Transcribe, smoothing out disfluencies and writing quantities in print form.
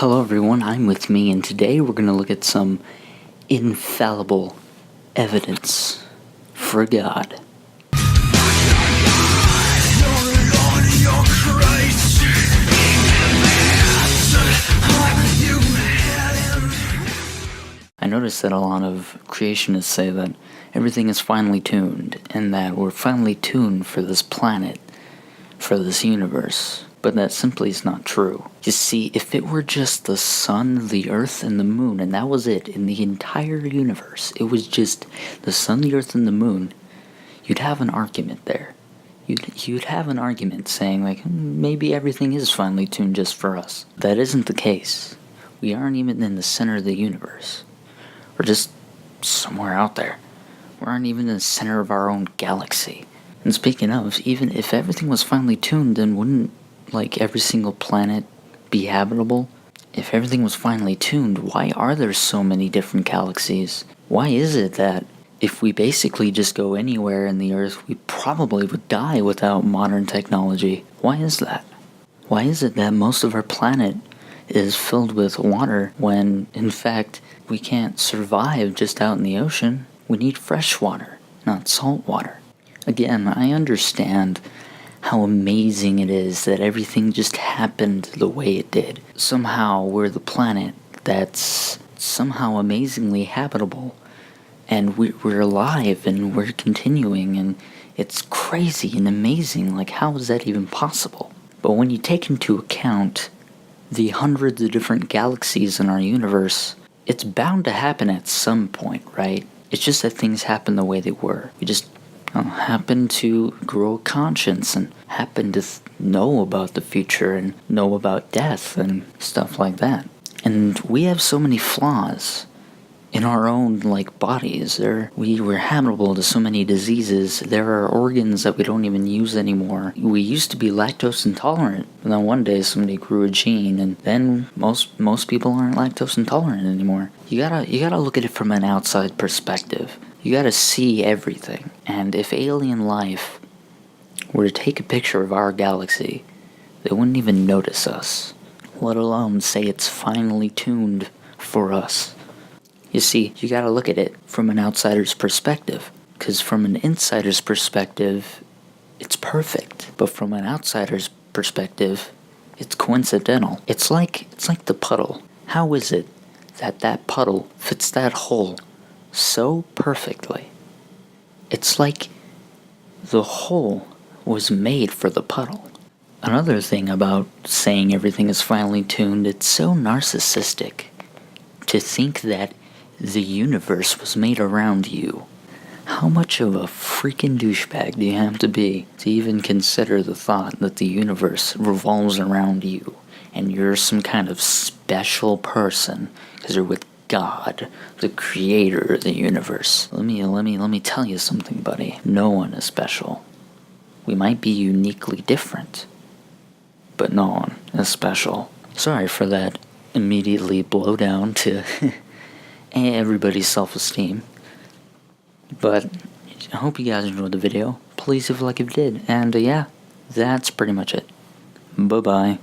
Hello everyone, I'm with me, and today we're going to look at some infallible evidence for God. I noticed that a lot of creationists say that everything is finely tuned, and that we're finely tuned for this planet, for this universe. But that simply is not true. You see, if it were just the sun, the earth, and the moon, and that was it in the entire universe, it was just the sun, the earth, and the moon, you'd have an argument there. You'd have an argument saying, like, maybe everything is finely tuned just for us. That isn't the case. We aren't even in the center of the universe. We're just somewhere out there. We aren't even in the center of our own galaxy. And speaking of, even if everything was finely tuned, then wouldn't every single planet be habitable? If everything was finely tuned, why are there so many different galaxies? Why is it that if we basically just go anywhere in the Earth, we probably would die without modern technology? Why is that? Why is it that most of our planet is filled with water when, in fact, we can't survive just out in the ocean? We need fresh water, not salt water. Again, I understand how amazing it is that everything just happened the way it did. Somehow we're the planet that's somehow amazingly habitable, and we're alive and we're continuing, and it's crazy and amazing. Like, how is that even possible? But when you take into account the hundreds of different galaxies in our universe, it's bound to happen at some point, right? It's just that things happen the way they were. We just happen to grow a conscience and happen to know about the future and know about death and stuff like that. And we have so many flaws in our own bodies. We're habitable to so many diseases. There are organs that we don't even use anymore. We used to be lactose intolerant, and then one day somebody grew a gene, and then most people aren't lactose intolerant anymore. You gotta look at it from an outside perspective. You gotta see everything. And if alien life were to take a picture of our galaxy, they wouldn't even notice us, let alone say it's finely tuned for us. You see, you gotta look at it from an outsider's perspective, because from an insider's perspective, it's perfect. But from an outsider's perspective, it's coincidental. It's like the puddle. How is it that puddle fits that hole so perfectly? It's like the hole was made for the puddle. Another thing about saying everything is finely tuned, it's so narcissistic to think that the universe was made around you. How much of a freaking douchebag do you have to be to even consider the thought that the universe revolves around you and you're some kind of special person because you're with God, the creator of the universe? Let me tell you something, buddy. No one is special. We might be uniquely different, but no one is special. Sorry for that immediately blow down to everybody's self-esteem. But I hope you guys enjoyed the video. Please leave a like if you did. And yeah, that's pretty much it. Bye-bye.